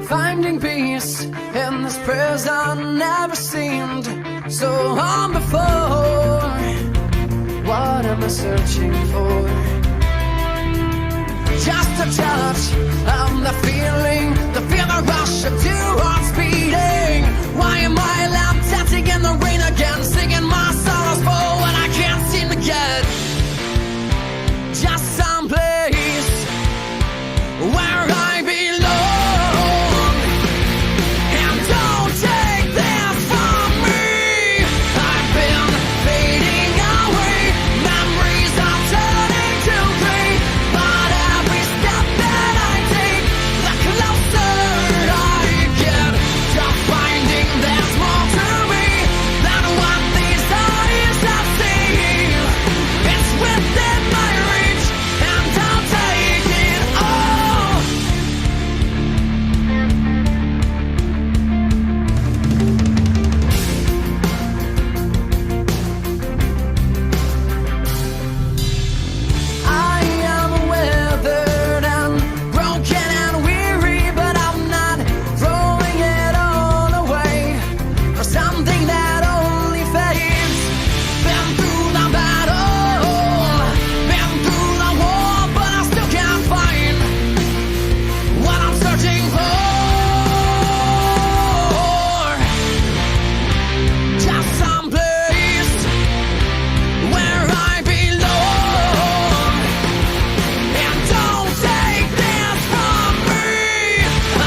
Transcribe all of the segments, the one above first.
Finding peace in this prison never seemed so long before. What am I searching for? Just a touch of the feeling rush of two hearts beating. Why am I left dancing in the rain again, singing my sorrows for when I can't seem to get just someplace where I belong? And don't take this from me. I've been fading away, memories are turning to gray, but every step that I take, the closer I get to finding there's more to me than what these eyes have seen. It's within my reach, and I'll take it all. I am weathered and broken and weary, but I'm not throwing it all away for something that only fades. Been through the battle, been through the war, but I still can't find what I'm searching for. Just some place where I belong. And don't take this from me.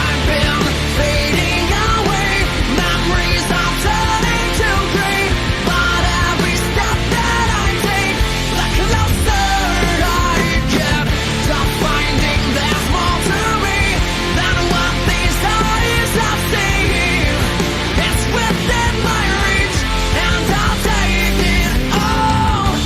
I've been fading away, memories are turning to gray, but every step that I take, the closer I get to finding there's more to me than what these eyes have seen. It's within my reach, and I'll take it all.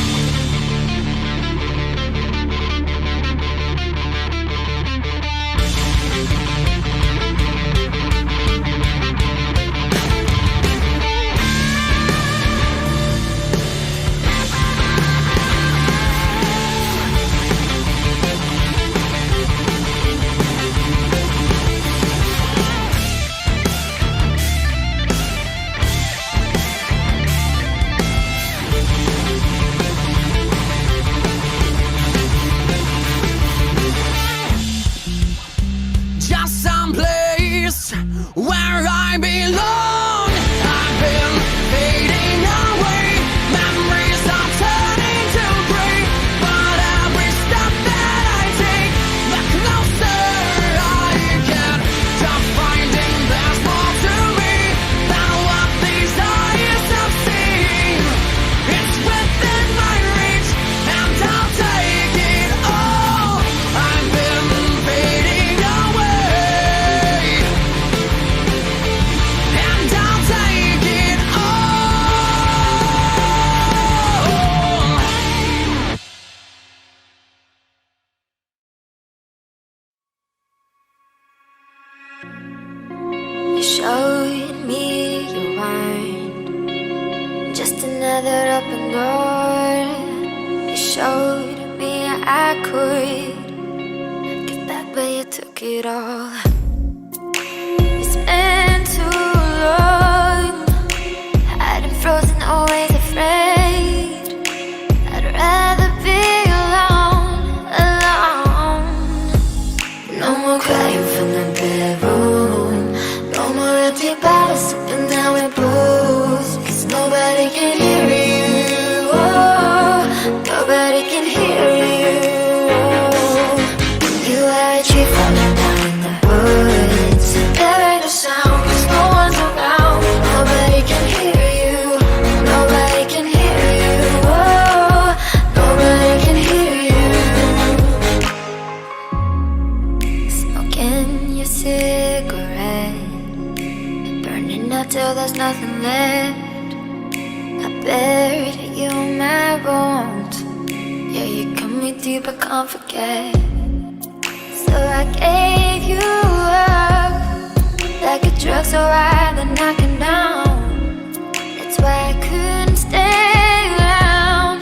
Just some place where I belong. I've been fading away, memories are turning to gray, but every step that I take, the closer I get to finding there's more to me than what these eyes have seen. It's within my reach, and I'll take it all. I've been fading away, and I'll take it all. You showed me your mind, just another open door. You showed me I could give back, but you took it all. It's been too long, hiding frozen, always afraid. I'd rather be alone, alone. No more crying from the bedroom, no more empty bottles sipping down with booze. 'Cause nobody can hear you, oh, nobody can hear you, oh. You are a tree falling down in the woods. There ain't no sound 'cause no one's around. Nobody can hear you, nobody can hear you, oh, nobody can hear you. Smoking your cigarette, burning out till there's nothing left. I buried you in my bones. Yeah, you cut me deep, I can't forget. So I gave you up like a drug so high that knocking down. That's why I couldn't stay around.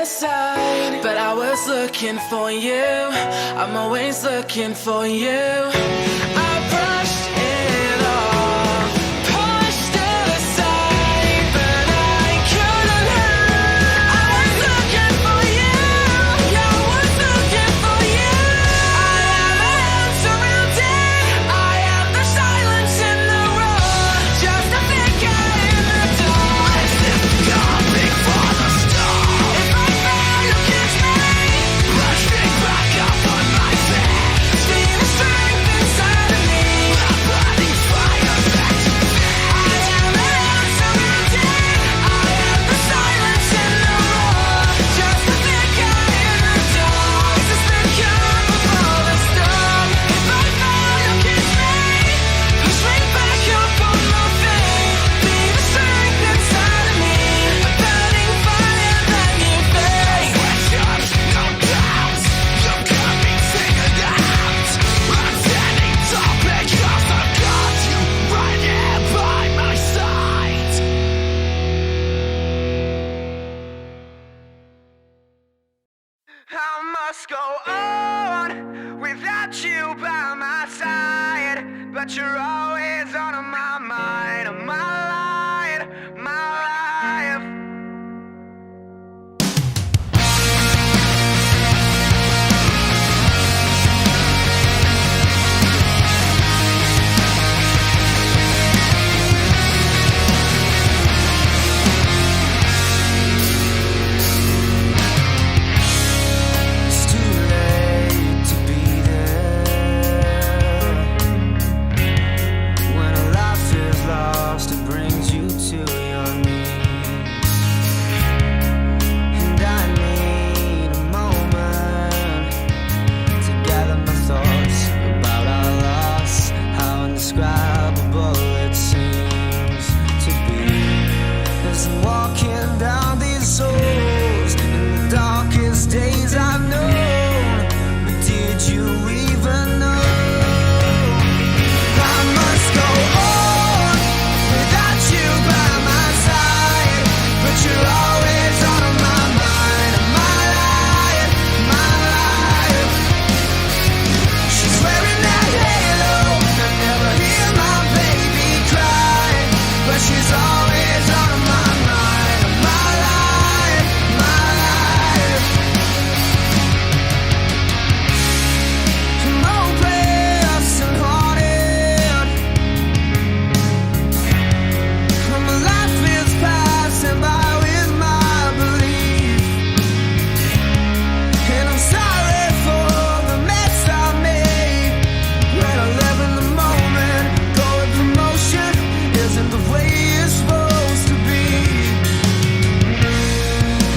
side, but I was looking for you. I'm always looking for you. I brushed it off, pushed it aside, but I couldn't help. I was looking for you. Yeah, I was looking for you. I have a hand surrounded. I have the silence in the room. Just a figure in the dark. Is this coming for the storm? If I fall, you catch me. Push me back up on my feet. See the strength inside of me. I'm burning fire back to me. I have a hand surrounded. I have the silence in the room. Just a figure in the dark. Is this coming for the storm? If I fall, you catch me. Push me back up on my feet. Be the strength inside of me. A burning fire that you face. Questions, no doubts. You got me figured out. I'm standing tall because I've got you right here by my side. I must go on without you by my side, but you're always on my mind, my life, my life. It's too late to be there. When a life is lost, it brings you to your knees. And I need a moment to gather my thoughts about our loss, how indescribable it seems to be. As I'm walking down these souls in the darkest days I've known, but did you even know? I must go on without you by my side, but you're always on my mind, my life, my life. She's wearing that halo, I never hear my baby cry, but she's always on my mind, my life, my life. I'm hopeless and haunted. My life is passing by with my belief, and I'm sorry for the mess I made. When I live in the moment, go with the motion isn't the way it's supposed to be.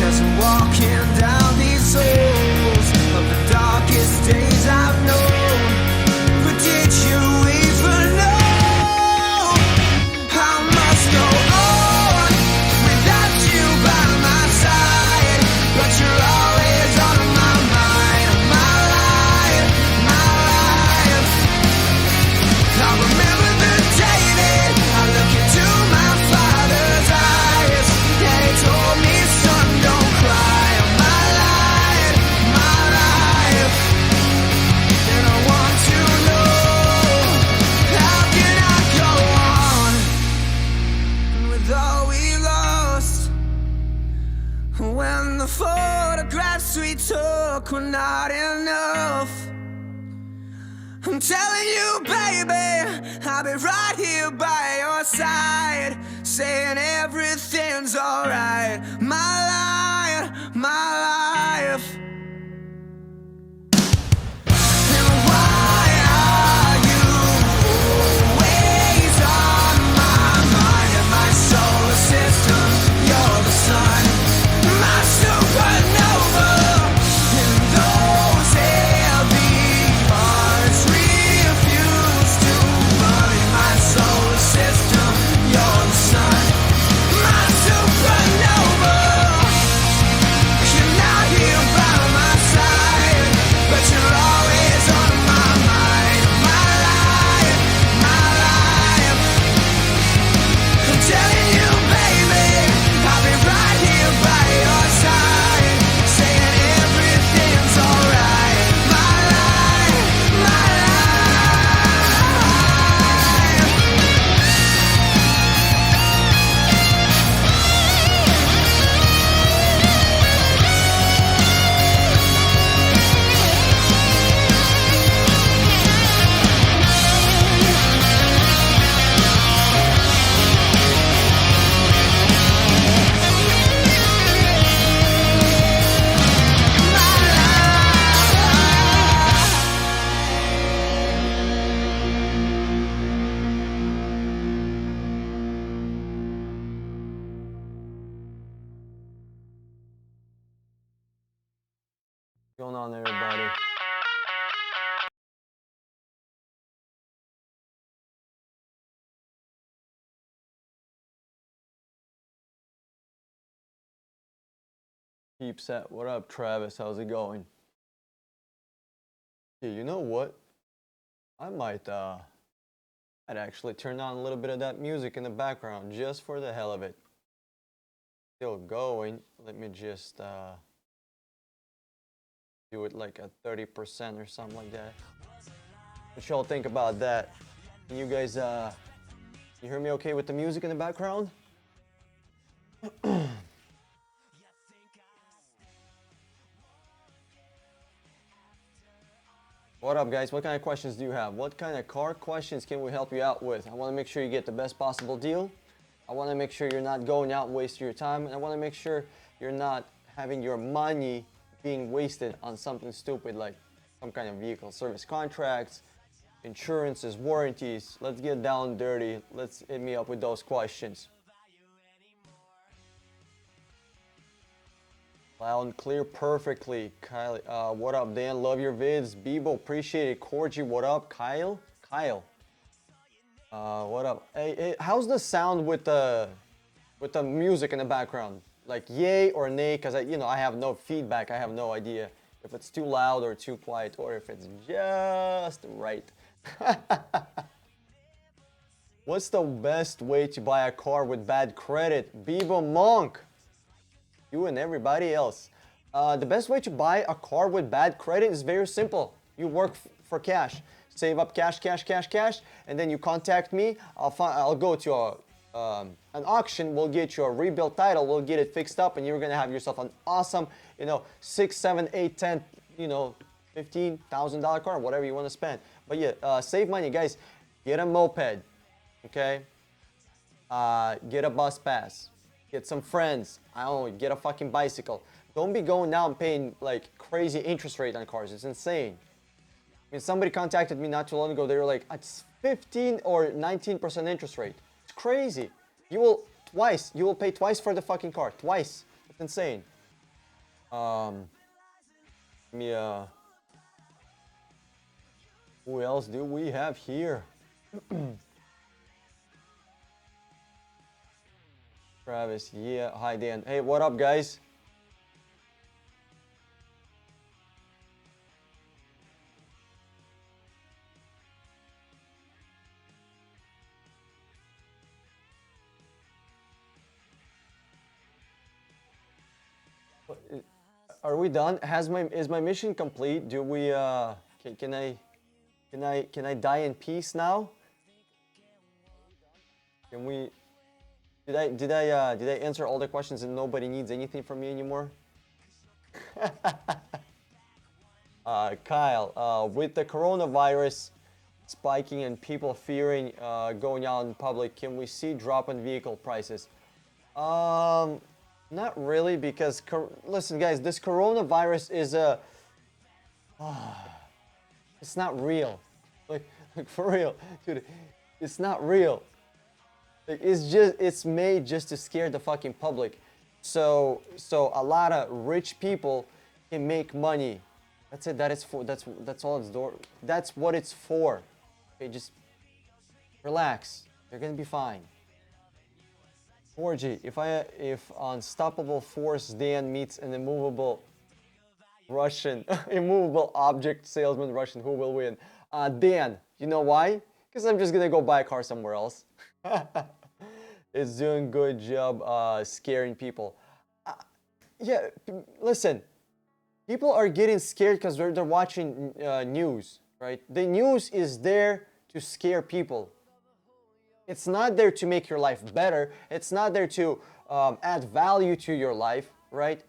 As I'm walking down these souls of the darkest days I've known, but did you even know? I must go on without you by my side, but you're always on my mind, my life, my life. I remember the day that I looked into my father's eyes. Yeah, he told me, son, don't cry. My life, my life. And I want to know, how can I go on with all we lost? When the photographs we took were not enough. I'm telling you, baby, I'll be right here by your side, saying everything's alright. My life, my life. And why are you always on my mind and my solar system? You're the sun, my supernova, and those heavy hearts refuse to run in my solar system. You're the sun, my supernova. You're not here by going on, everybody? Keep set. What up, Travis? How's it going? Yeah, you know what? I might I'd actually turn on a little bit of that music in the background just for the hell of it. Still going. Let me just do it like at 30% or something like that. What y'all think about that? Can you guys you hear me okay with the music in the background? What up, guys? What kind of questions do you have? What kind of car questions can we help you out with? I want to make sure you get the best possible deal. I want to make sure you're not going out and wasting your time. And I want to make sure you're not having your money being wasted on something stupid like some kind of vehicle service contracts, insurances, warranties. Let's get down dirty. Let's hit me up with those questions. Loud and clear perfectly. Kylie, what up, Dan? Love your vids. Bebo, appreciate it. Corgi, what up? Kyle? What up? Hey, how's the sound with the music in the background? Like yay or nay? Because I have no feedback. I have no idea if it's too loud or too quiet or if it's just right. What's the best way to buy a car with bad credit? Bebo Monk. You and everybody else. The best way to buy a car with bad credit is very simple. You work for cash. Save up cash, and then you contact me. I'll go to an auction. We'll get you a rebuilt title. We'll get it fixed up, and you're gonna have yourself an awesome, $6, $7, $8, $10, $15,000 car, whatever you want to spend. But yeah, save money, guys. Get a moped, okay? Get a bus pass. Get some friends. I don't know, get a fucking bicycle. Don't be going now and paying like crazy interest rate on cars. It's insane. I mean, somebody contacted me not too long ago. They were like, it's 15 or 19% interest rate. It's crazy. You will pay twice for the fucking car. Twice. It's insane. Who else do we have here? Travis, yeah. Hi, Dan. Hey, what up, guys? Are we done? Is my mission complete? Do we can I die in peace now? Can we did I answer all the questions and nobody needs anything from me anymore? Kyle, with the coronavirus spiking and people fearing going out in public, can we see drop in vehicle prices? Not really, because listen, guys, this coronavirus is it's not real. Like for real, dude, it's not real. It's made just to scare the fucking public. So a lot of rich people can make money. That's it. That's all it's for. That's what it's for. Okay, just relax. You're gonna be fine. 4G. If unstoppable force Dan meets an immovable object salesman Russian, who will win? Dan. You know why? Because I'm just gonna go buy a car somewhere else. It's doing good job scaring people. Yeah, listen. People are getting scared because they're watching news, right? The news is there to scare people. It's not there to make your life better. It's not there to add value to your life, right?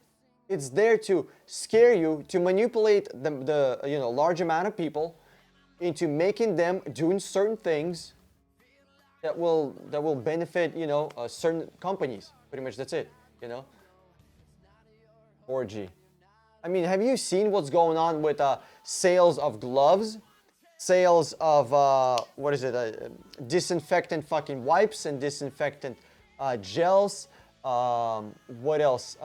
It's there to scare you, to manipulate the large amount of people into making them doing certain things that will benefit certain companies. Pretty much that's it, 4G. I mean, have you seen what's going on with sales of gloves, sales of disinfectant fucking wipes and disinfectant gels? What else?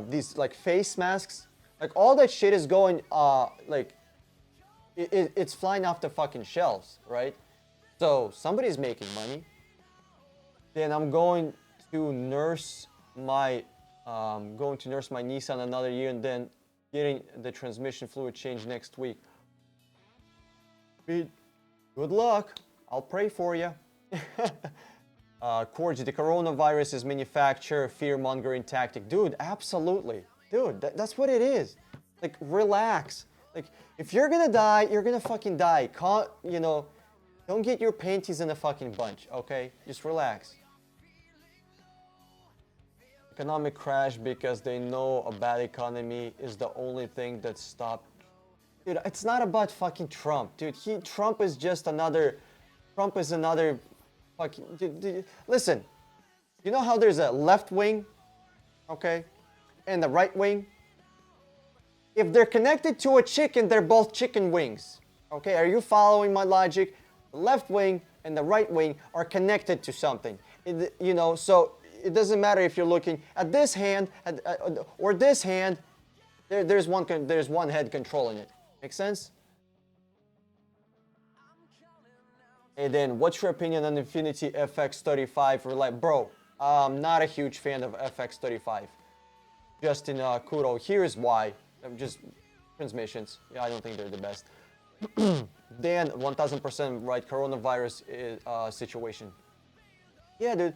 These like face masks. Like all that shit is going, like, it's flying off the fucking shelves, right? So somebody's making money. Then I'm going to nurse my Nissan another year, and then getting the transmission fluid changed next week. Pete, good luck. I'll pray for you. Corgi, the coronavirus is manufacturer fear-mongering tactic. Dude, absolutely. Dude, that's what it is. Like, relax. Like, if you're gonna die, you're gonna fucking die. You know, don't get your panties in a fucking bunch, okay? Just relax. Economic crash because they know a bad economy is the only thing that stopped. Dude, it's not about fucking Trump, dude. Trump is another fucking. Dude, listen, you know how there's a left wing, okay, and the right wing? If they're connected to a chicken, they're both chicken wings. Okay, are you following my logic? The left wing and the right wing are connected to something. You know, so it doesn't matter if you're looking at this hand or this hand. There's one head controlling it. Make sense? And then, what's your opinion on Infinity FX35? Bro, I'm not a huge fan of FX35. Justin Kudo, here's why. Just transmissions. Yeah, I don't think they're the best. Dan, 1000% right. Coronavirus situation. Yeah, dude.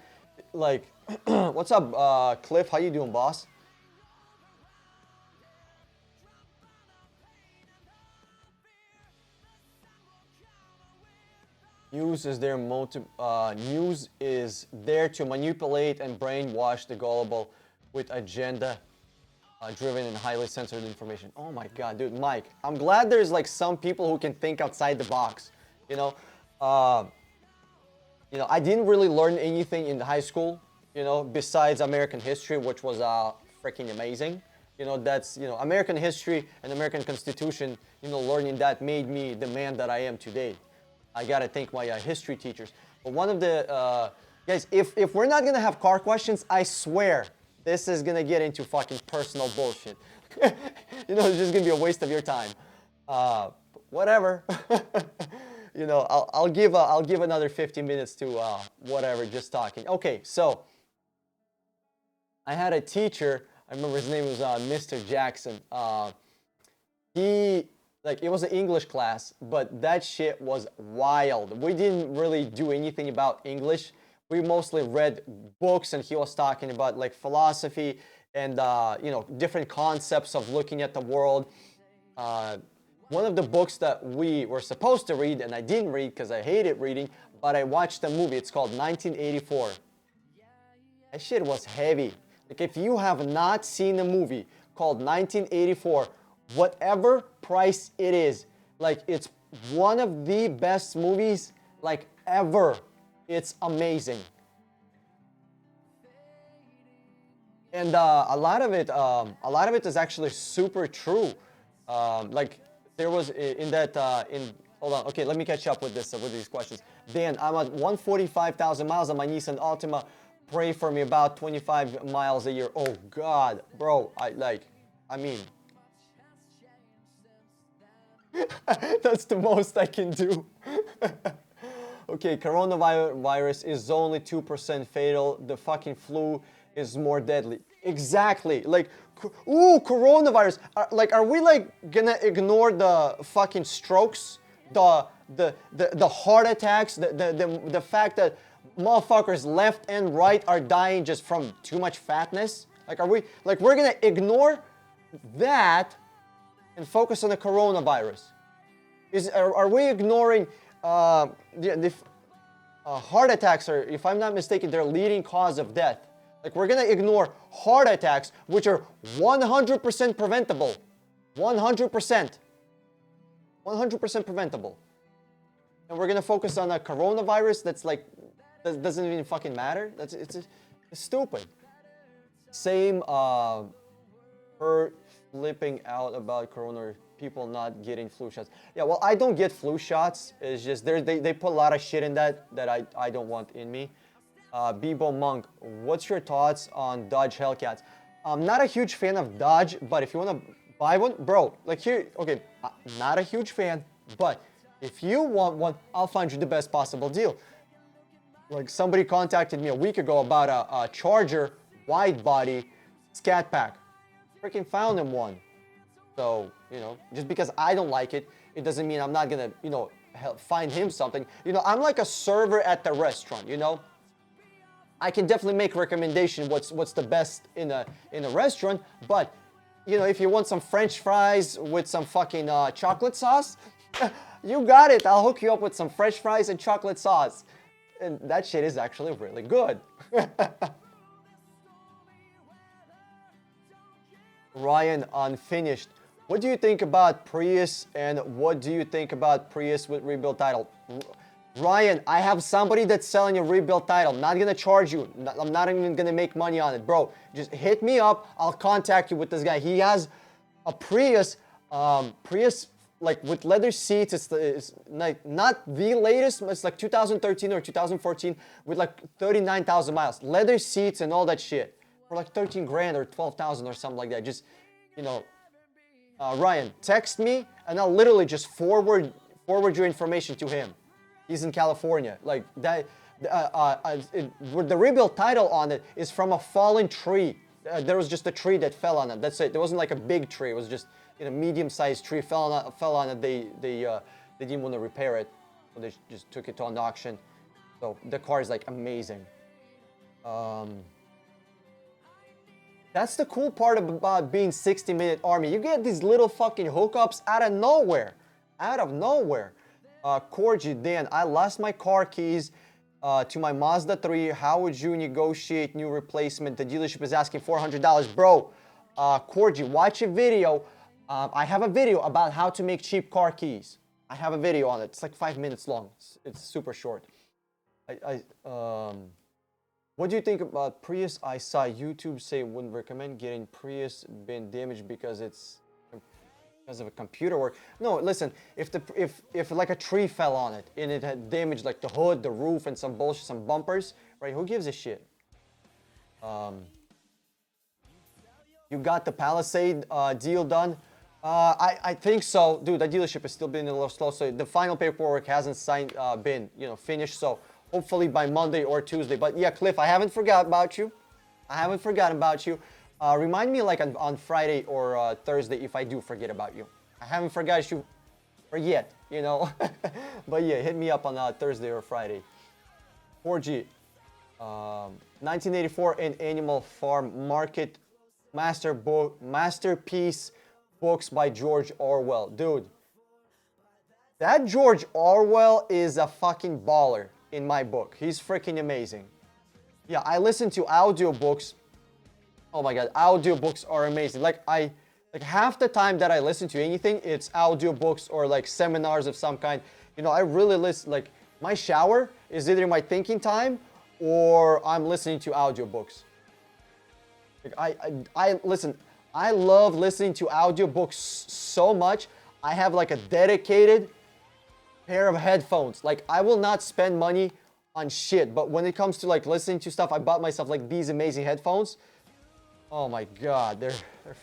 Like, what's up, Cliff? How you doing, boss? News is there to manipulate and brainwash the gullible with agenda driven and highly censored information. Oh my god, dude, Mike, I'm glad there's like some people who can think outside the box. You know, I didn't really learn anything in high school, you know, besides American history, which was freaking amazing. You know, that's, you know, American history and American Constitution, you know, learning that made me the man that I am today. I gotta thank my history teachers. But one of the, guys, if we're not gonna have car questions, I swear, this is gonna get into fucking personal bullshit. You know, it's just gonna be a waste of your time. Whatever. You know, I'll give another 50 minutes to whatever, just talking. Okay, so I had a teacher. I remember his name was Mr. Jackson. It was an English class, but that shit was wild. We didn't really do anything about English. We mostly read books, and he was talking about like philosophy and you know, different concepts of looking at the world. One of the books that we were supposed to read, and I didn't read because I hated reading, but I watched the movie. It's called 1984. That shit was heavy. Like, if you have not seen a movie called 1984, whatever price it is, like, it's one of the best movies like ever. It's amazing. And a lot of it is actually super true. Like, there was hold on, okay, let me catch up with these questions. Dan, I'm at 145,000 miles on my Nissan Altima. Pray for me, about 25 miles a year. Oh God, bro, I mean, that's the most I can do. Okay, coronavirus is only 2% fatal. The fucking flu is more deadly. Exactly. Like, ooh, coronavirus. Are we like gonna ignore the fucking strokes, the heart attacks, the fact that motherfuckers left and right are dying just from too much fatness? Like, we're gonna ignore that and focus on the coronavirus? Are we ignoring the heart attacks? Are, if I'm not mistaken, they're leading cause of death. Like, we're gonna ignore heart attacks, which are 100% preventable. 100%. 100% preventable. And we're gonna focus on a coronavirus that's like, that doesn't even fucking matter. It's stupid. Same her flipping out about corona, people not getting flu shots. Yeah, well, I don't get flu shots. It's just they put a lot of shit in that I don't want in me. Bebo Monk, what's your thoughts on Dodge Hellcats? I'm not a huge fan of Dodge, but if you want to Buy one, bro. Like here, okay, not a huge fan, but if you want one, I'll find you the best possible deal. Like somebody contacted me a week ago about a Charger wide body scat pack. Freaking found him one. So, you know, just because I don't like it, it doesn't mean I'm not gonna, you know, find him something. You know, I'm like a server at the restaurant, you know. I can definitely make recommendation what's the best in a restaurant, but you know, if you want some French fries with some fucking chocolate sauce, you got it. I'll hook you up with some French fries and chocolate sauce. And that shit is actually really good. Ryan, unfinished. What do you think about Prius, and what do you think about Prius with rebuild title? Ryan, I have somebody that's selling a rebuild title. Not gonna charge you. I'm not even gonna make money on it, bro. Just hit me up. I'll contact you with this guy. He has a Prius, like with leather seats. It's like not the latest. It's like 2013 or 2014 with like 39,000 miles. Leather seats and all that shit for like 13 grand or 12,000 or something like that. Just, you know, Ryan, text me and I'll literally just forward your information to him. He's in California. Like that, with the rebuild title on it is from a fallen tree. There was just a tree that fell on it. That's it. There wasn't like a big tree. It was just, you know, medium-sized tree fell on it. They didn't want to repair it, so they just took it on auction. So the car is like amazing. That's the cool part about being 60-minute army. You get these little fucking hookups out of nowhere. Out of nowhere. Corgi, Dan, I lost my car keys to my Mazda 3. How would you negotiate new replacement? The dealership is asking $400. Bro, Corgi, watch a video. I have a video about how to make cheap car keys. I have a video on it. It's like 5 minutes long. It's super short. What do you think about Prius? I saw YouTube say wouldn't recommend getting Prius been damaged because of a computer work. No, listen, if like a tree fell on it and it had damaged like the hood, the roof, and some bullshit, some bumpers, right? Who gives a shit? You got the Palisade deal done? I think so, dude. The dealership is still being a little slow, so the final paperwork hasn't been finished. So hopefully by Monday or Tuesday. But yeah, Cliff, I haven't forgotten about you. Remind me like on Friday or Thursday if I do forget about you. I haven't forgot you yet, you know. But yeah, hit me up on Thursday or Friday. 4G. 1984 in Animal Farm Market. Masterpiece books by George Orwell. Dude, that George Orwell is a fucking baller in my book. He's freaking amazing. Yeah, I listen to audiobooks. Oh my god, audiobooks are amazing. Like half the time that I listen to anything, it's audiobooks or like seminars of some kind. You know, I really listen, like my shower is either my thinking time or I'm listening to audiobooks. Like I listen, I love listening to audiobooks so much. I have like a dedicated pair of headphones. Like I will not spend money on shit, but when it comes to like listening to stuff, I bought myself like these amazing headphones. Oh my god, they're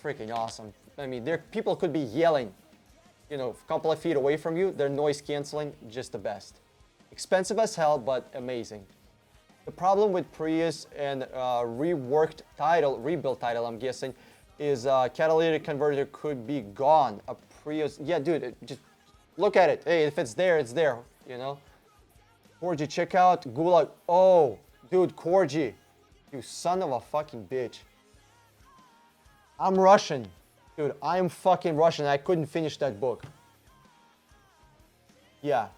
freaking awesome. I mean, people could be yelling, you know, a couple of feet away from you. They're noise canceling, just the best. Expensive as hell, but amazing. The problem with Prius and rebuilt title, I'm guessing, is catalytic converter could be gone. A Prius, yeah, dude, just look at it. Hey, if it's there, it's there, you know. Corgi, check out Gulag. Oh, dude, Corgi, you son of a fucking bitch. I'm Russian. Dude, I'm fucking Russian. I couldn't finish that book. Yeah,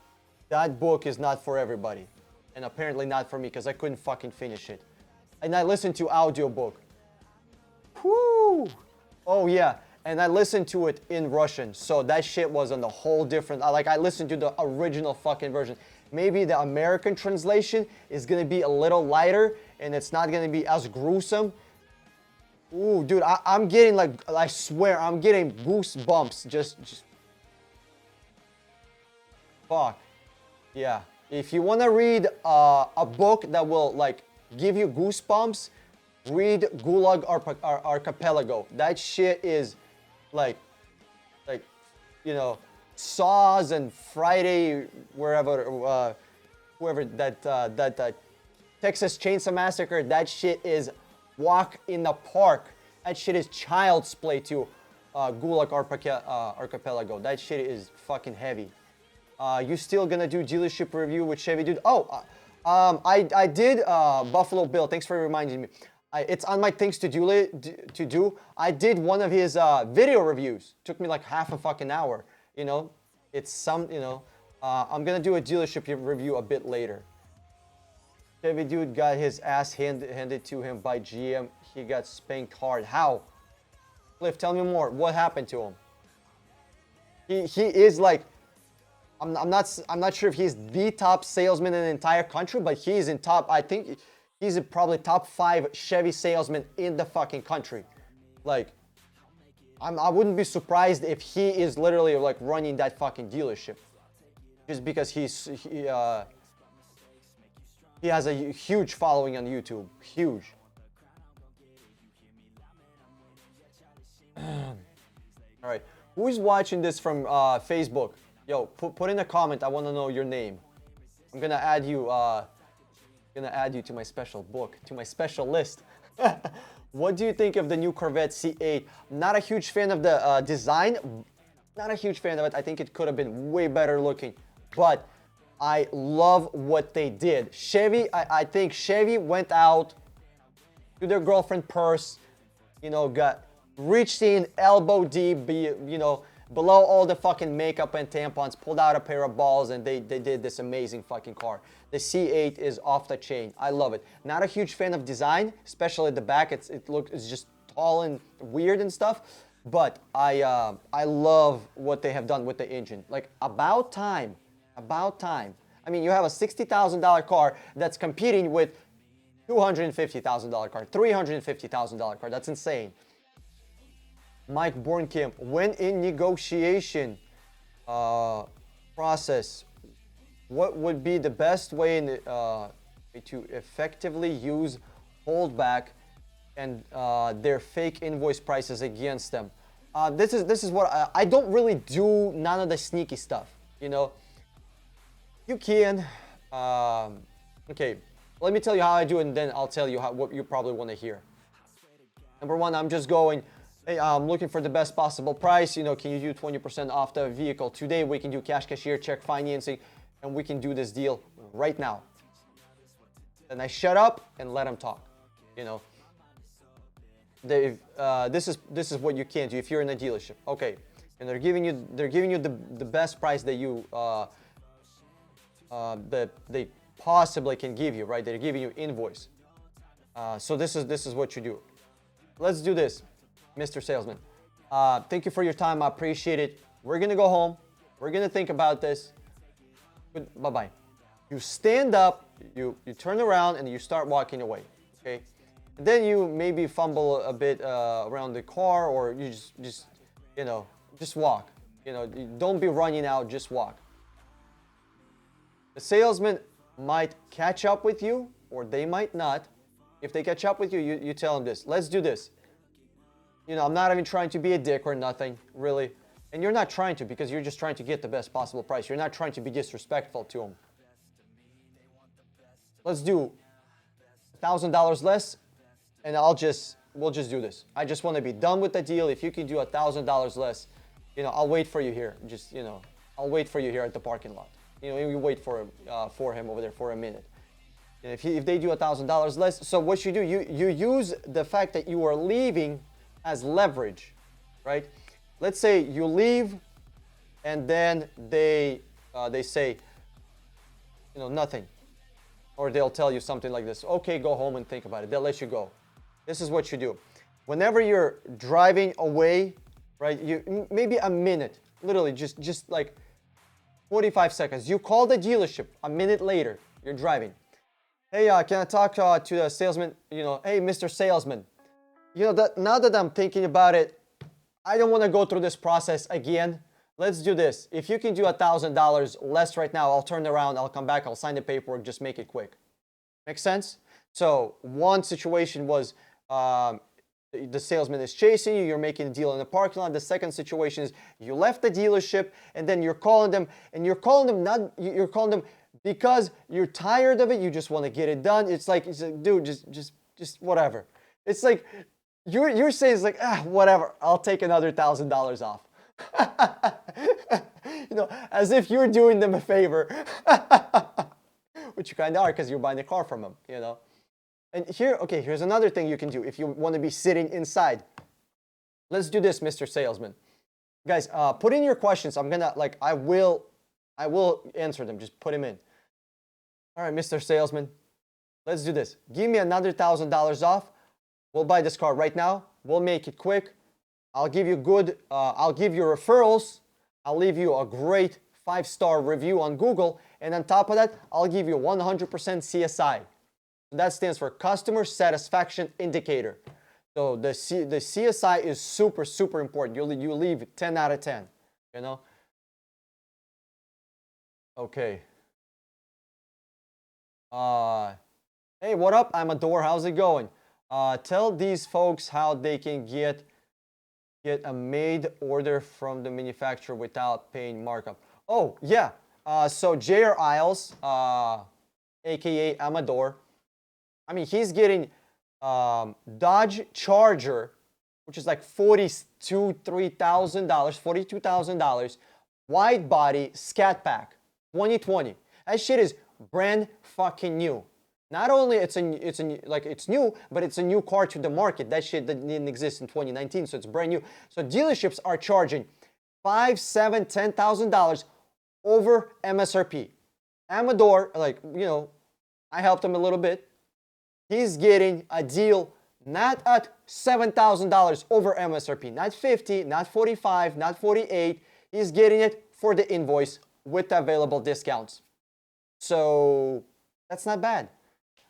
that book is not for everybody. And apparently not for me because I couldn't fucking finish it. And I listened to audiobook. Whoo! Oh yeah, and I listened to it in Russian. So that shit was on a whole different, I listened to the original fucking version. Maybe the American translation is gonna be a little lighter and it's not gonna be as gruesome. Ooh, dude, I'm getting like, I swear, I'm getting goosebumps. Just fuck. Yeah. If you want to read a book that will like give you goosebumps, read Gulag Archipelago. That shit is like Saws and Friday, wherever, whoever that Texas Chainsaw Massacre, that shit is walk in the park. That shit is child's play to Gulag Archipelago. That shit is fucking heavy. You still gonna do dealership review with Chevy, dude? Oh, I did Buffalo Bill. Thanks for reminding me. It's on my things to do. I did one of his video reviews. Took me like half a fucking hour. It's some. I'm gonna do a dealership review a bit later. Chevy dude got his ass handed to him by GM. He got spanked hard. How? Cliff, tell me more. What happened to him? He is like, I'm not sure if he's the top salesman in the entire country, but he's in top. I think he's probably top 5 Chevy salesman in the fucking country. Like, I wouldn't be surprised if he is literally like running that fucking dealership, just because he has a huge following on YouTube. Huge. All right, who's watching this from Facebook? Yo, put in a comment. I want to know your name. I'm gonna add you. To my special book, to my special list. What do you think of the new Corvette C8? Not a huge fan of the design. Not a huge fan of it. I think it could have been way better looking, but I love what they did. Chevy, I think Chevy went out to their girlfriend purse, got reached in elbow deep, below all the fucking makeup and tampons, pulled out a pair of balls, and they did this amazing fucking car. The C8 is off the chain. I love it. Not a huge fan of design, especially at the back. It's just tall and weird and stuff. But I love what they have done with the engine. Like, about time. About time. I mean, you have a $60,000 car that's competing with $250,000 car, $350,000 car. That's insane. Mike Bornkamp, when in negotiation process, what would be the best way to effectively use holdback and their fake invoice prices against them? This is what I don't really do. None of the sneaky stuff. You can. Okay, let me tell you how I do it, and then I'll tell you what you probably want to hear. Number one, I'm just going, hey, I'm looking for the best possible price. Can you do 20% off the vehicle? Today we can do cash, cashier, check financing, and we can do this deal right now. And I shut up and let them talk. This is what you can do if you're in a dealership. Okay, and they're giving you the best price that they possibly can give you, right? They're giving you invoice. So this is what you do. Let's do this, Mr. Salesman. Thank you for your time. I appreciate it. We're gonna go home. We're gonna think about this. Bye-bye. You stand up, you turn around, and you start walking away. Okay. And then you maybe fumble a bit around the car, or you just walk. Don't be running out. Just walk. The salesman might catch up with you, or they might not. If they catch up with you, you tell them this. Let's do this. I'm not even trying to be a dick or nothing, really. And you're not trying to, because you're just trying to get the best possible price. You're not trying to be disrespectful to them. Let's do $1,000 less, and we'll just do this. I just want to be done with the deal. If you can do $1,000 less, I'll wait for you here. I'll wait for you here at the parking lot. You wait for him over there for a minute. And if they do $1,000 less, so what you do, you use the fact that you are leaving as leverage, right? Let's say you leave, and then they say, nothing, or they'll tell you something like this. Okay, go home and think about it. They'll let you go. This is what you do. Whenever you're driving away, right? Maybe a minute, literally just like 45 seconds. You call the dealership a minute later. You're driving. Hey, can I talk to the salesman? Hey, Mr. Salesman. Now that I'm thinking about it, I don't want to go through this process again. Let's do this. If you can do $1,000 less right now, I'll turn around, I'll come back, I'll sign the paperwork, just make it quick. Make sense? So one situation was, the the salesman is chasing you, you're making a deal in the parking lot. The second situation is you left the dealership and then you're calling them, and you're calling them because you're tired of it, you just want to get it done. It's like, dude, just whatever. It's like you're saying, it's like, whatever, I'll take another $1,000 off. You know, as if you're doing them a favor. Which you kind of are, because you're buying the car from them, you know. And here's another thing you can do if you want to be sitting inside. Let's do this, Mr. Salesman. Guys, put in your questions. I'm gonna, like, I will answer them. Just put them in. All right, Mr. Salesman, let's do this. Give me another $1,000 off. We'll buy this car right now. We'll make it quick. I'll give you I'll give you referrals. I'll leave you a great 5-star review on Google. And on top of that, I'll give you 100% CSI. That stands for Customer Satisfaction Indicator. So the CSI is super, super important. You leave 10 out of 10, you know? Okay. Hey, what up? I'm Adore. How's it going? Tell these folks how they can get a made order from the manufacturer without paying markup. Oh, yeah. So J.R. Isles, aka Amador, I mean, he's getting Dodge Charger, which is like $42,000, wide body Scat Pack, 2020. That shit is brand fucking new. Not only it's new, but it's a new car to the market. That shit didn't exist in 2019, so it's brand new. So dealerships are charging $5,000, $7,000, $10,000 over MSRP. Amador, like, you know, I helped him a little bit. He's getting a deal not at $7,000 over MSRP, not 50, not 45, not 48. He's getting it for the invoice with the available discounts. So that's not bad.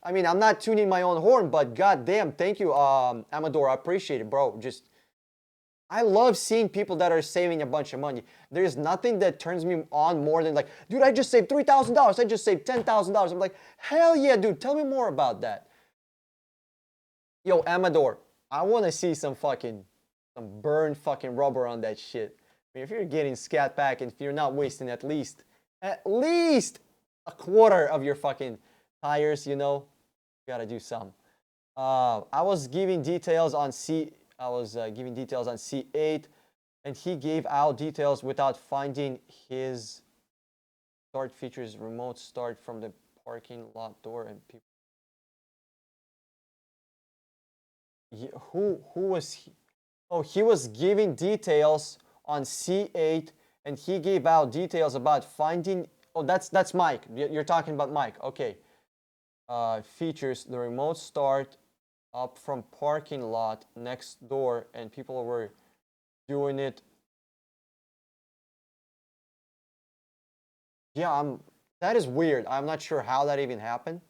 I mean, I'm not tuning my own horn, but goddamn, thank you, Amador. I appreciate it, bro. I love seeing people that are saving a bunch of money. There's nothing that turns me on more than like, dude, I just saved $3,000. I just saved $10,000. I'm like, hell yeah, dude. Tell me more about that. Yo, Amador, I want to see some burned fucking rubber on that shit. I mean, if you're getting Scat Pack and if you're not wasting at least a quarter of your fucking tires, you know, you gotta do some. I was giving details on C8, and he gave out details without finding his start features, remote start from the parking lot door, and people. Who was he? Oh, he was giving details on C8, and he gave out details about finding. Oh, that's Mike. You're talking about Mike. Okay. Features: the remote start up from parking lot next door, and people were doing it. Yeah, that is weird. I'm not sure how that even happened.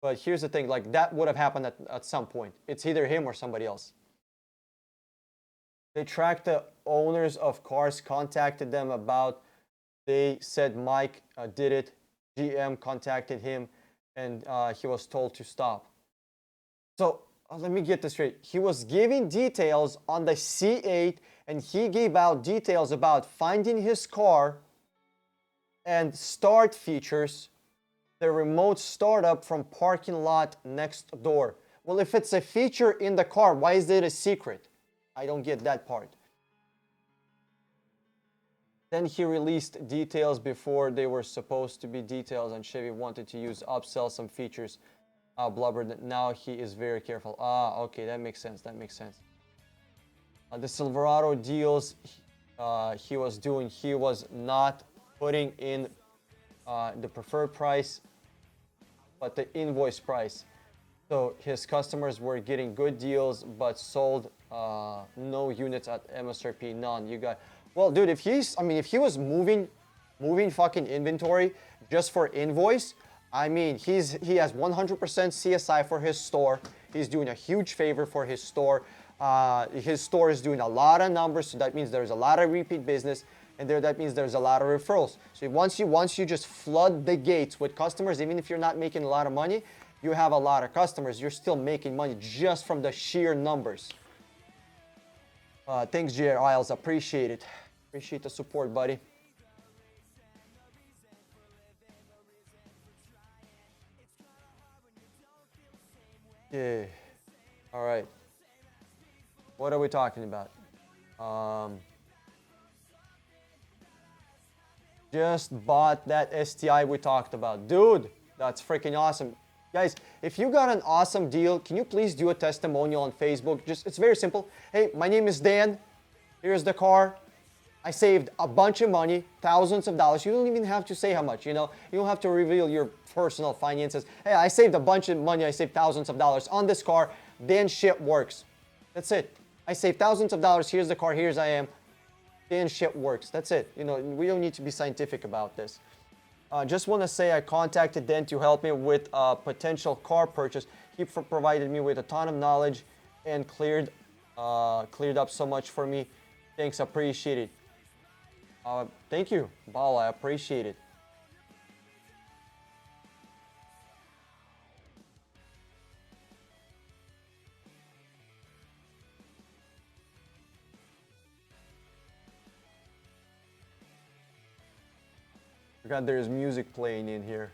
But here's the thing, like, that would have happened at some point. It's either him or somebody else. They tracked the owners of cars, contacted them about, they said Mike did it. GM contacted him, and he was told to stop. So let me get this straight. He was giving details on the C8, and he gave out details about finding his car and start features, the remote startup from parking lot next door. Well, if it's a feature in the car, why is it a secret? I don't get that part. Then he released details before they were supposed to be details, and Chevy wanted to upsell some features. Blubbered. Now he is very careful. Okay, that makes sense. That makes sense. The Silverado deals he was doing, he was not putting in the preferred price, but the invoice price. So his customers were getting good deals, but sold no units at MSRP, none. You got, well, dude, if he was moving fucking inventory just for invoice, I mean, he has 100% CSI for his store. He's doing a huge favor for his store. His store is doing a lot of numbers, so that means there's a lot of repeat business, and that means there's a lot of referrals. So once you just flood the gates with customers, even if you're not making a lot of money, you have a lot of customers. You're still making money just from the sheer numbers. Thanks, J.R. Isles. Appreciate it. Appreciate the support, buddy. Yeah. All right. What are we talking about? Just bought that STI we talked about. Dude, that's freaking awesome. Guys, if you got an awesome deal, can you please do a testimonial on Facebook? Just, it's very simple. Hey, my name is Dan. Here's the car. I saved a bunch of money, thousands of dollars. You don't even have to say how much, you know. You don't have to reveal your personal finances. Hey, I saved a bunch of money. I saved thousands of dollars on this car. Then shit works. That's it. I saved thousands of dollars. Here's the car. Here's I am. Then shit works. That's it. You know, we don't need to be scientific about this. Just want to say I contacted Dan to help me with a potential car purchase. He provided me with a ton of knowledge and cleared up so much for me. Thanks, appreciate it. Thank you, Bala, I appreciate it. God, there's music playing in here.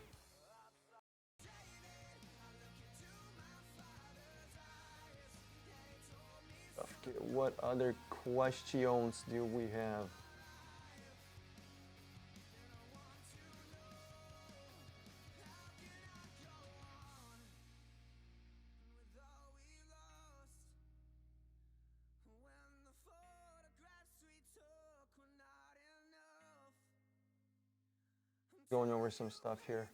Okay, what other questions do we have? Going over some stuff here.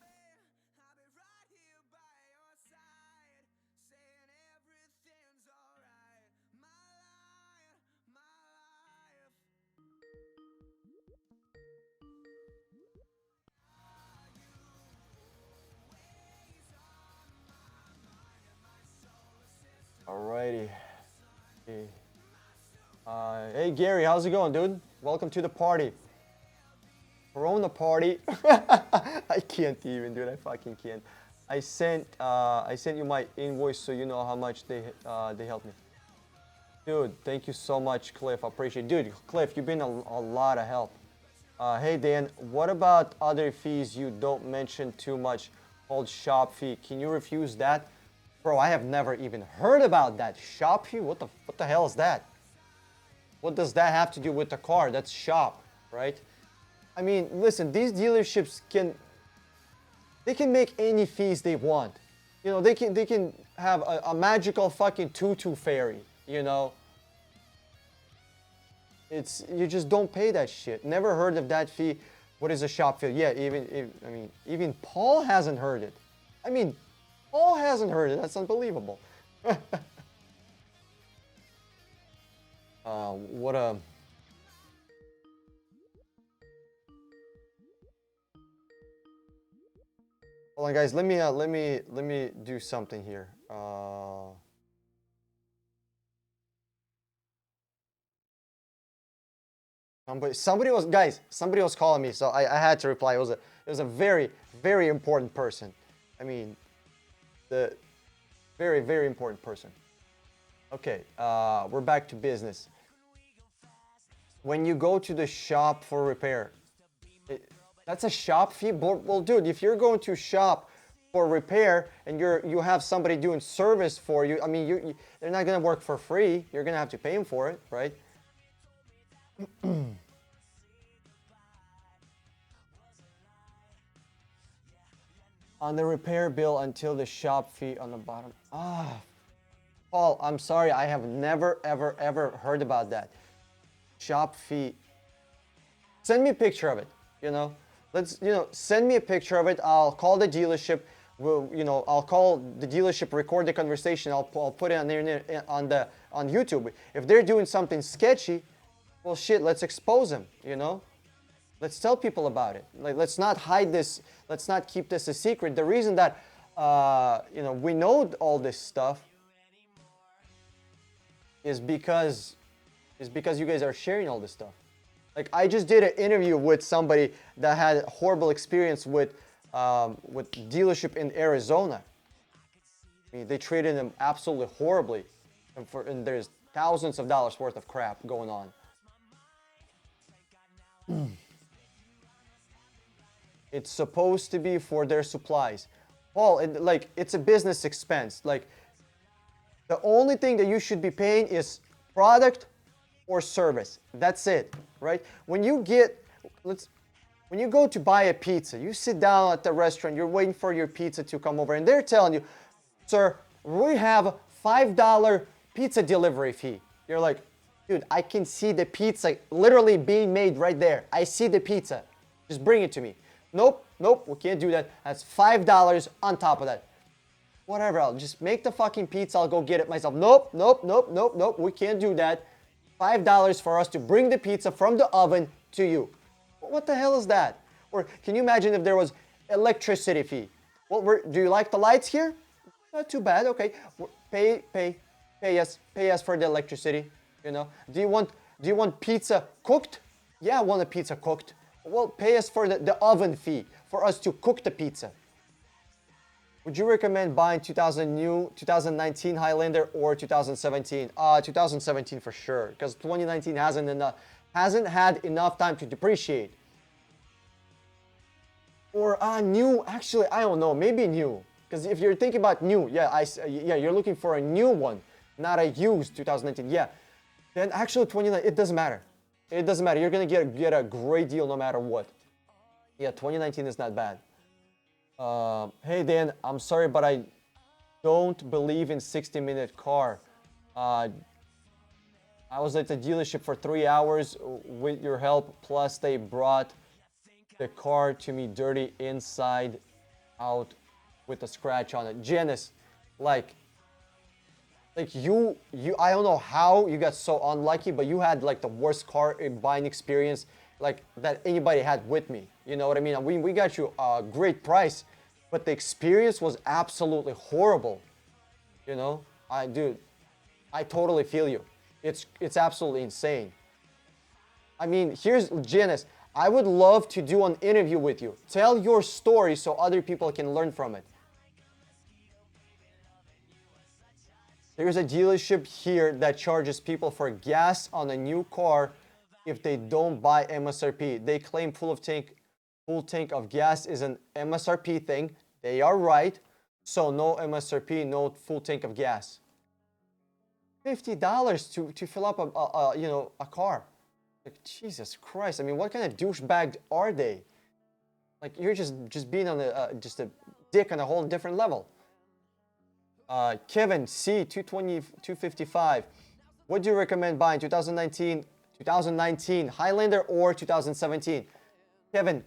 Alrighty. Okay. Hey Gary, how's it going, dude? Welcome to the party. Corona party. I can't even, dude. I fucking can't. I sent you my invoice so you know how much they helped me. Dude, thank you so much, Cliff. I appreciate it. Dude, Cliff, you've been a lot of help. Hey Dan, what about other fees you don't mention too much called shop fee? Can you refuse that? Bro, I have never even heard about that. Shop fee? What the hell is that? What does that have to do with the car? That's shop, right? I mean, listen, these dealerships can make any fees they want. You know, they can have a magical fucking tutu fairy, you know. You just don't pay that shit. Never heard of that fee. What is a shop fee? Yeah, even Paul hasn't heard it. I mean, Paul hasn't heard it. That's unbelievable. What a... Hold on, guys. Let me do something here. Somebody was calling me, so I had to reply. It was a very, very important person. I mean, the very, very important person. Okay, we're back to business. When you go to the shop for repair, that's a shop fee? Well, dude, if you're going to shop for repair and you have somebody doing service for you, I mean, they're not gonna work for free. You're gonna have to pay them for it, right? On the repair bill until the shop fee on the bottom. Paul, I'm sorry, I have never, ever, ever heard about that. Shop fee. Send me a picture of it, you know. Send me a picture of it. I'll call the dealership. I'll call the dealership, record the conversation. I'll put it on there on YouTube. If they're doing something sketchy, well, shit, let's expose them. You know, let's tell people about it. Like, let's not hide this. Let's not keep this a secret. The reason that we know all this stuff is because you guys are sharing all this stuff. Like, I just did an interview with somebody that had a horrible experience with dealership in Arizona. I mean, they treated them absolutely horribly, and there's thousands of dollars worth of crap going on. It's supposed to be for their supplies. Paul, it's a business expense. Like, the only thing that you should be paying is product or service. That's it, right? When you go to buy a pizza, you sit down at the restaurant, you're waiting for your pizza to come over, and they're telling you, sir, we have a $5 pizza delivery fee. You're like, dude, I can see the pizza literally being made right there. I see the pizza. Just bring it to me. Nope, we can't do that. That's $5 on top of that. Whatever, I'll just make the fucking pizza. I'll go get it myself. Nope. We can't do that. $5 for us to bring the pizza from the oven to you. What the hell is that? Or can you imagine if there was electricity fee? Well, do you like the lights here? Not too bad. Okay, pay us for the electricity. You know. Do you want pizza cooked? Yeah, I want a pizza cooked. Well, pay us for the oven fee for us to cook the pizza. Would you recommend buying 2019 Highlander or 2017? 2017 for sure, because 2019 hasn't had enough time to depreciate. Or new, actually, I don't know, maybe new. Because if you're thinking about new, you're looking for a new one, not a used 2019. Yeah, then actually 2019, it doesn't matter. It doesn't matter. You're gonna get a great deal no matter what. Yeah, 2019 is not bad. Hey Dan, I'm sorry, but I don't believe in 60-minute car. I was at the dealership for 3 hours with your help, plus they brought the car to me dirty inside out with a scratch on it. Janice, like you I don't know how you got so unlucky, but you had like the worst car buying experience like that anybody had with me. You know what I mean? We got you a great price, but the experience was absolutely horrible. You know, I totally feel you. It's absolutely insane. I mean, here's Janice. I would love to do an interview with you. Tell your story so other people can learn from it. There's a dealership here that charges people for gas on a new car if they don't buy MSRP. They claim full tank of gas is an MSRP thing. They are right. So no MSRP, no full tank of gas. $50 to fill up a car. Like, Jesus Christ. I mean, what kind of douchebag are they? Like, you're just being on just a dick on a whole different level. Kevin C 255. What do you recommend buying? 2019 Highlander or 2017? Kevin,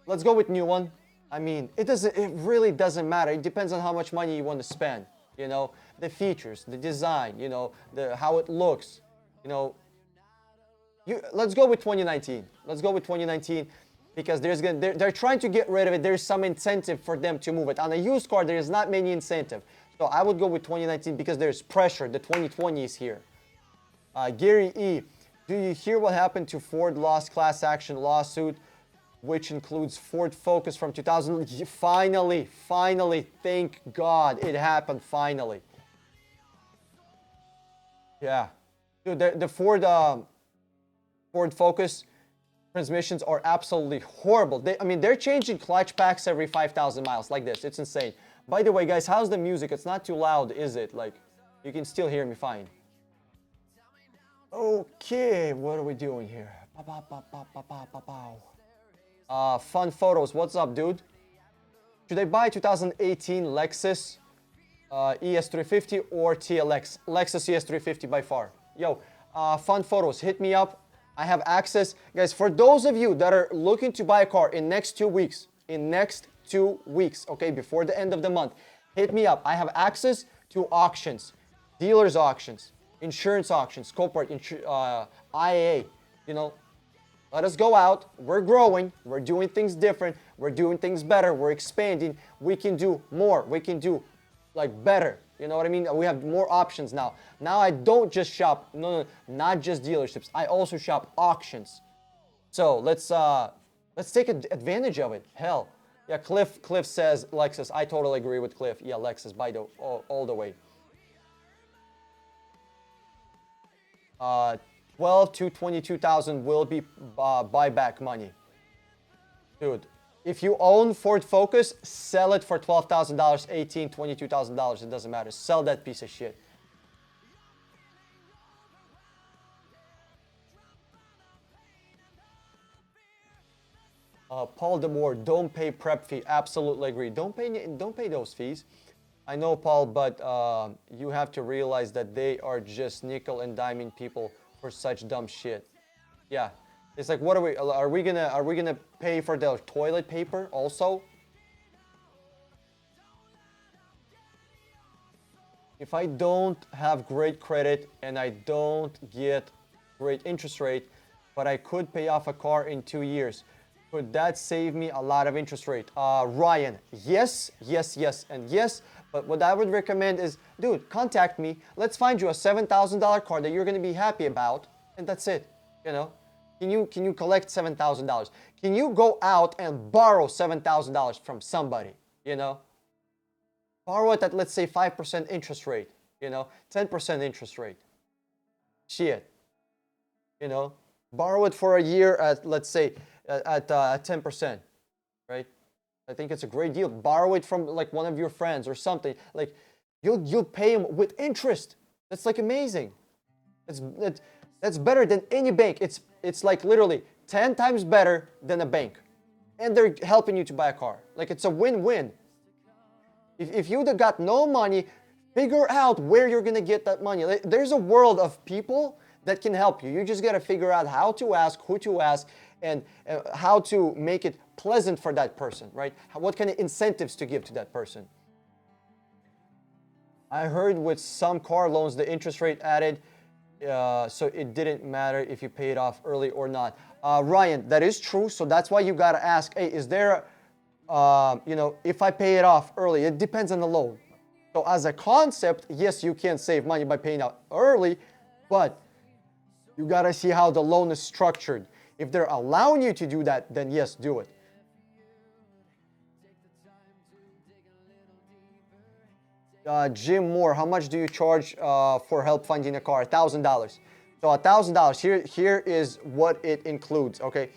let's go with new one. I mean, it really doesn't matter. It depends on how much money you want to spend. You know, the features, the design, you know, how it looks, you know. Let's go with 2019. Let's go with 2019 because they're trying to get rid of it. There's some incentive for them to move it. On a used car, there is not many incentive. So I would go with 2019 because there's pressure. The 2020 is here. Gary E, do you hear what happened to Ford lost class action lawsuit, which includes Ford Focus from 2000? Finally, thank God it happened finally. Yeah, dude, the Ford Focus transmissions are absolutely horrible. They're changing clutch packs every 5,000 miles like this. It's insane. By the way, guys, how's the music? It's not too loud, is it? Like, you can still hear me fine. Okay, what are we doing here? Fun photos. What's up, dude? Should I buy 2018 Lexus ES350 or TLX? Lexus ES350 by far. Yo, fun photos. Hit me up. I have access. Guys, for those of you that are looking to buy a car in next 2 weeks, okay, before the end of the month, hit me up. I have access to auctions, dealers auctions, insurance auctions, corporate, IAA, you know. Let us go out. We're growing. We're doing things different. We're doing things better. We're expanding. We can do more. We can do like better. You know what I mean? We have more options now. Now I don't just shop, no, not just dealerships. I also shop auctions. So let's take advantage of it. Hell, yeah. Cliff says Lexus. I totally agree with Cliff. Yeah, Lexus all the way. 12 to 22,000 will be buyback money. Dude, if you own Ford Focus, sell it for $12,000, $18,000, $22,000. It doesn't matter. Sell that piece of shit. Paul DeMoore, don't pay prep fee. Absolutely agree. Don't pay those fees. I know, Paul, but you have to realize that they are just nickel and diming people for such dumb shit. Yeah, it's like, what are we gonna pay for the toilet paper also? If I don't have great credit and I don't get great interest rate, but I could pay off a car in 2 years, could that save me a lot of interest rate? Ryan, yes, yes, yes, and yes. But what I would recommend is, dude, contact me. Let's find you a $7,000 car that you're going to be happy about, and that's it. You know, can you collect $7,000? Can you go out and borrow $7,000 from somebody? You know, borrow it at, let's say, 5% interest rate. You know, 10% interest rate. Shit. You know, borrow it for a year at, let's say, at 10%, right? I think it's a great deal. Borrow it from like one of your friends or something. Like you'll pay them with interest. That's like amazing. That's better than any bank. It's like literally 10 times better than a bank, and they're helping you to buy a car. Like it's a win-win. If you got no money, figure out where you're gonna get that money. Like, there's a world of people that can help you. You just gotta figure out how to ask, who to ask, and how to make it pleasant for that person, right? What kind of incentives to give to that person. I heard with some car loans, the interest rate added, so it didn't matter if you paid off early or not. Ryan, that is true. So that's why you got to ask, hey, is there, you know, if I pay it off early, it depends on the loan. So as a concept, yes, you can save money by paying out early, but you got to see how the loan is structured. If they're allowing you to do that, then yes, do it. Jim Moore, how much do you charge for help finding a car? $1,000. So $1,000, here is what it includes, okay?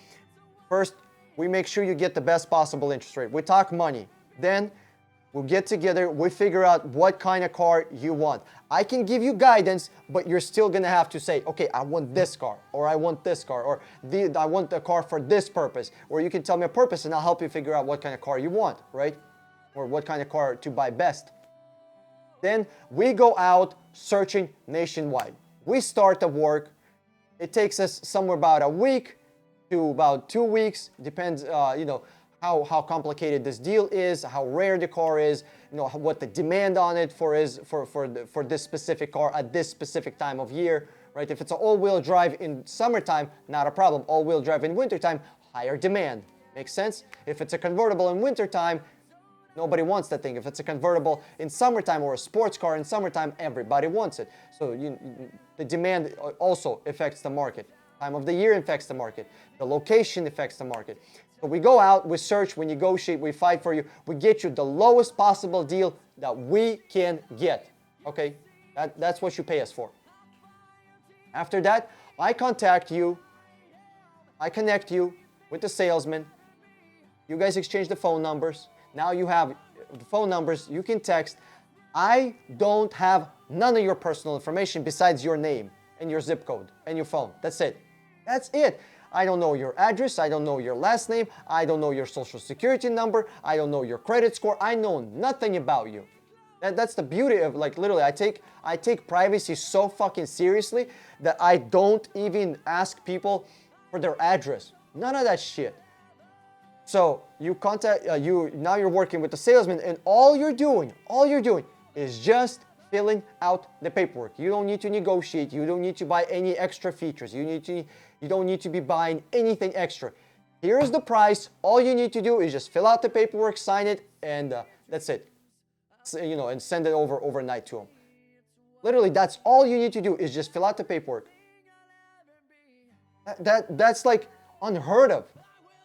First, we make sure you get the best possible interest rate. We talk money. Then we'll get together, we figure out what kind of car you want. I can give you guidance, but you're still gonna have to say, okay, I want this car, or I want this car, or I want the car for this purpose. Or you can tell me a purpose and I'll help you figure out what kind of car you want, right? Or what kind of car to buy best. Then we go out searching nationwide. We start the work. It takes us somewhere about a week to about 2 weeks. Depends, you know, how complicated this deal is, how rare the car is, you know, what the demand on it for this specific car at this specific time of year, right? If it's an all-wheel drive in summertime, not a problem. All-wheel drive in wintertime, higher demand. Makes sense? If it's a convertible in wintertime, nobody wants that thing. If it's a convertible in summertime or a sports car in summertime, everybody wants it. So the demand also affects the market. Time of the year affects the market. The location affects the market. So we go out, we search, we negotiate, we fight for you. We get you the lowest possible deal that we can get. Okay? That's what you pay us for. After that, I contact you. I connect you with the salesman. You guys exchange the phone numbers. Now you have the phone numbers, you can text. I don't have none of your personal information besides your name and your zip code and your phone. That's it. That's it. I don't know your address. I don't know your last name. I don't know your social security number. I don't know your credit score. I know nothing about you. That's the beauty of, like, literally, I take privacy so fucking seriously that I don't even ask people for their address. None of that shit. So you contact, now you're working with the salesman, and all you're doing is just filling out the paperwork. You don't need to negotiate. You don't need to buy any extra features. You don't need to be buying anything extra. Here's the price. All you need to do is just fill out the paperwork, sign it, and that's it. So, you know, and send it over overnight to them. Literally, that's all you need to do is just fill out the paperwork. That's like unheard of.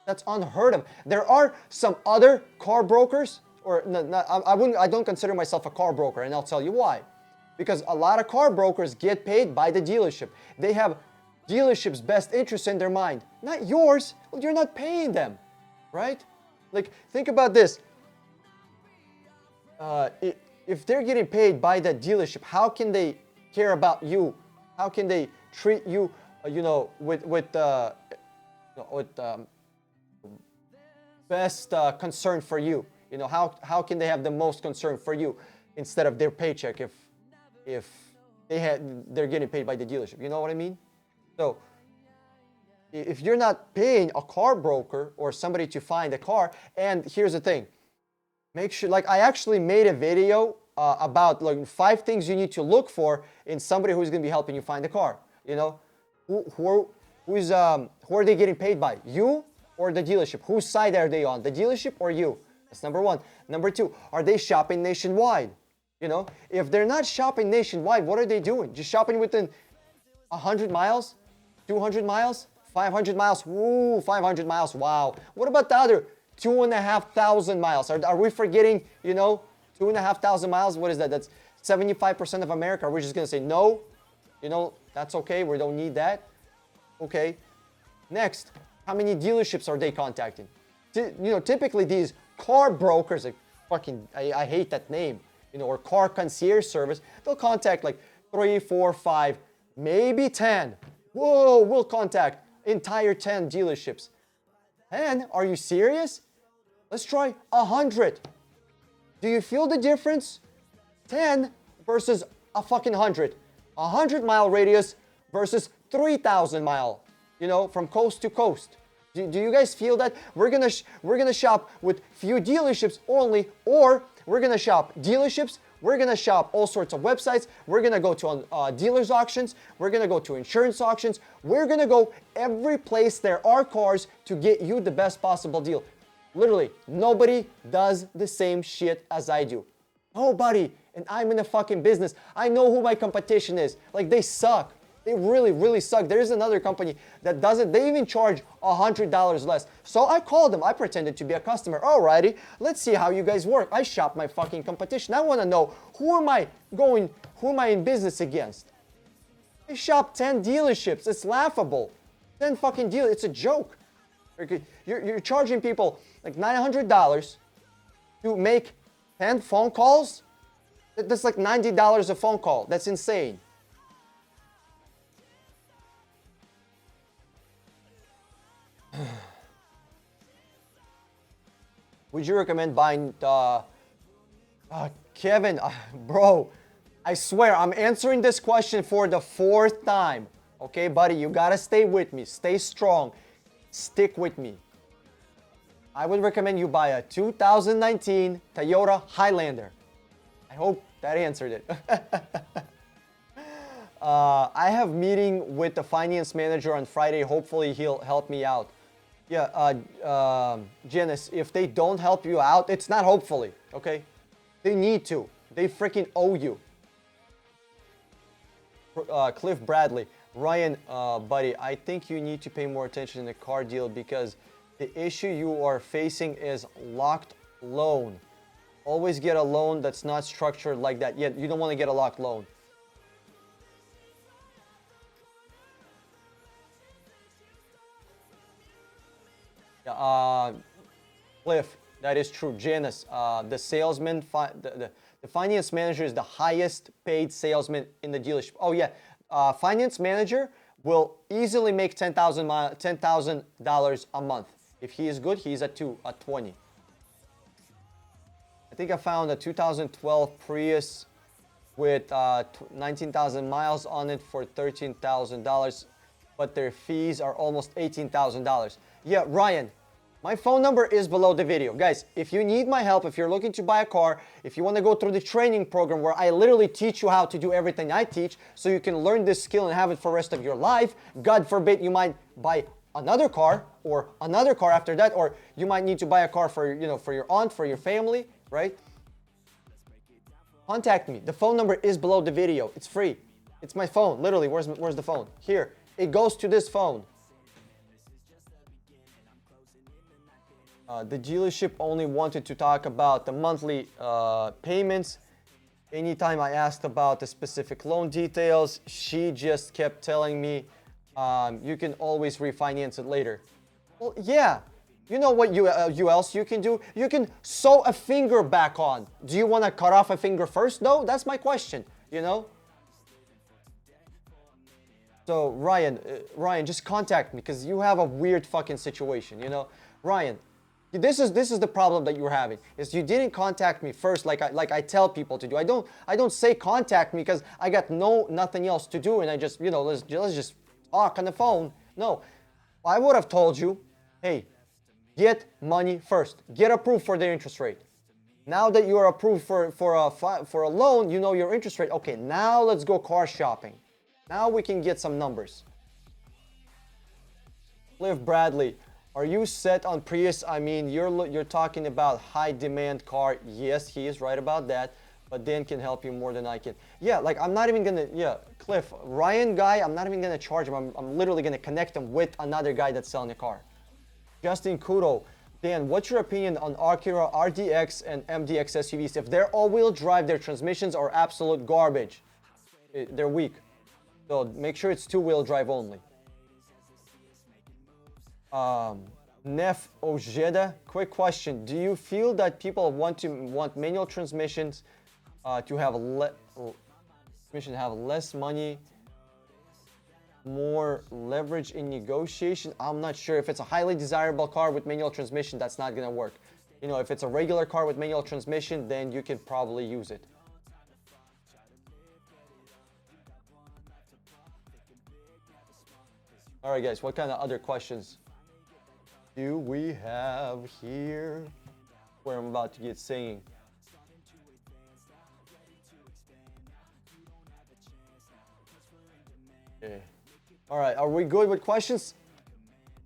That's unheard of. There are some other car brokers, or no, I don't consider myself a car broker, and I'll tell you why. because a lot of car brokers get paid by the dealership. They have dealership's best interest in their mind, not yours. You're not paying them, right? Like, think about this. If they're getting paid by the dealership, how can they care about you? How can they treat you, with best concern for you? How can they have the most concern for you instead of their paycheck if they're getting paid by the dealership? You know what I mean? So if you're not paying a car broker or somebody to find a car, and here's the thing, make sure, like, I actually made a video about like 5 things you need to look for in somebody who's going to be helping you find a car. Who are they getting paid by? You or the dealership? Whose side are they on? The dealership or you? That's number 1. Number 2, are they shopping nationwide? If they're not shopping nationwide, what are they doing? Just shopping within 100 miles, 200 miles, 500 miles? Woo, 500 miles, wow. What about the other 2,500 miles? Are we forgetting, 2,500 miles? What is that? That's 75% of America. Are we just going to say no? That's okay. We don't need that. Okay. Next, how many dealerships are they contacting? Typically these car brokers, like I hate that name, or car concierge service, they'll contact like 3, 4, 5, maybe 10. Whoa, we'll contact entire 10 dealerships. 10? Are you serious? Let's try 100. Do you feel the difference? 10 versus a fucking 100. 100-mile radius versus 3,000 mile, from coast to coast. Do you guys feel that? We're gonna shop with few dealerships only, or we're gonna shop dealerships. We're gonna shop all sorts of websites. We're gonna go to dealers auctions. We're gonna go to insurance auctions. We're gonna go every place there are cars to get you the best possible deal. Literally, nobody does the same shit as I do. Nobody. And I'm in a fucking business. I know who my competition is. Like, they suck. They really, really suck. There is another company that does it. They even charge $100 less. So I called them. I pretended to be a customer. Alrighty, let's see how you guys work. I shop my fucking competition. I want to know who am I in business against? I shop 10 dealerships. It's laughable. 10 fucking dealers. It's a joke. You're charging people like $900 to make 10 phone calls? That's like $90 a phone call. That's insane. Would you recommend buying Kevin, bro, I swear I'm answering this question for the 4th time. Okay, buddy, you gotta stay with me. Stay strong. Stick with me. I would recommend you buy a 2019 Toyota Highlander. I hope that answered it. I have meeting with the finance manager on Friday. Hopefully he'll help me out. Yeah, Janice, if they don't help you out, it's not hopefully, okay? They need to. They freaking owe you. Cliff Bradley. Ryan, buddy, I think you need to pay more attention in the car deal because the issue you are facing is locked loan. Always get a loan that's not structured like that. Yet you don't want to get a locked loan. Cliff, that is true. Janice, the salesman, the finance manager is the highest paid salesman in the dealership. Oh yeah, finance manager will easily make $10,000 a month. If he is good, he's at 20. I think I found a 2012 Prius with 19,000 miles on it for $13,000, but their fees are almost $18,000. Yeah, Ryan, my phone number is below the video. Guys, if you need my help, if you're looking to buy a car, if you want to go through the training program where I literally teach you how to do everything I teach so you can learn this skill and have it for the rest of your life, God forbid you might buy another car or another car after that, or you might need to buy a car for, for your aunt, for your family, right? Contact me. The phone number is below the video. It's free. It's my phone. Literally, where's the phone? Here. It goes to this phone. The dealership only wanted to talk about the monthly payments. Anytime I asked about the specific loan details, she just kept telling me, you can always refinance it later. Well, yeah. You know what else you can do? You can sew a finger back on. Do you want to cut off a finger first? No, that's my question, you know? So Ryan, just contact me because you have a weird fucking situation, you know? Ryan, this is the problem that you're having. Is you didn't contact me first like I tell people to do. I don't say contact me because I got nothing else to do and I just, you know, let's just talk on the phone. No. I would have told you, hey, get money first. Get approved for their interest rate. Now that you are approved for a loan, you know your interest rate. Okay, now let's go car shopping. Now we can get some numbers. Cliff Bradley, are you set on Prius? I mean, you're talking about high demand car. Yes, he is right about that. But Dan can help you more than I can. Yeah, like I'm not even gonna. Yeah, Cliff, Ryan guy, I'm not even gonna charge him. I'm literally gonna connect him with another guy that's selling a car. Justin Kudo, Dan, what's your opinion on Acura RDX and MDX SUVs? If they're all-wheel drive, their transmissions are absolute garbage. They're weak. So make sure it's two-wheel drive only. Nef Ojeda, quick question. Do you feel that people want manual transmissions to have less money, more leverage in negotiation? I'm not sure. If it's a highly desirable car with manual transmission, that's not gonna work. You know, if it's a regular car with manual transmission, then you can probably use it. All right, guys, what kind of other questions do we have here? Where I'm about to get singing. Okay. All right, are we good with questions?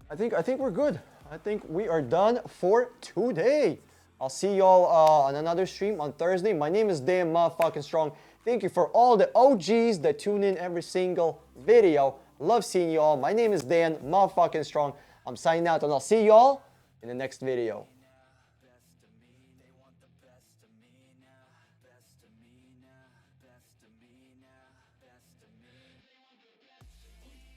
I think we're good. I think we are done for today. I'll see y'all on another stream on Thursday. My name is Dan Motherfucking Strong. Thank you for all the OGs that tune in every single video. Love seeing you all. My name is Dan Motherfucking Strong. I'm signing out and I'll see y'all in the next video.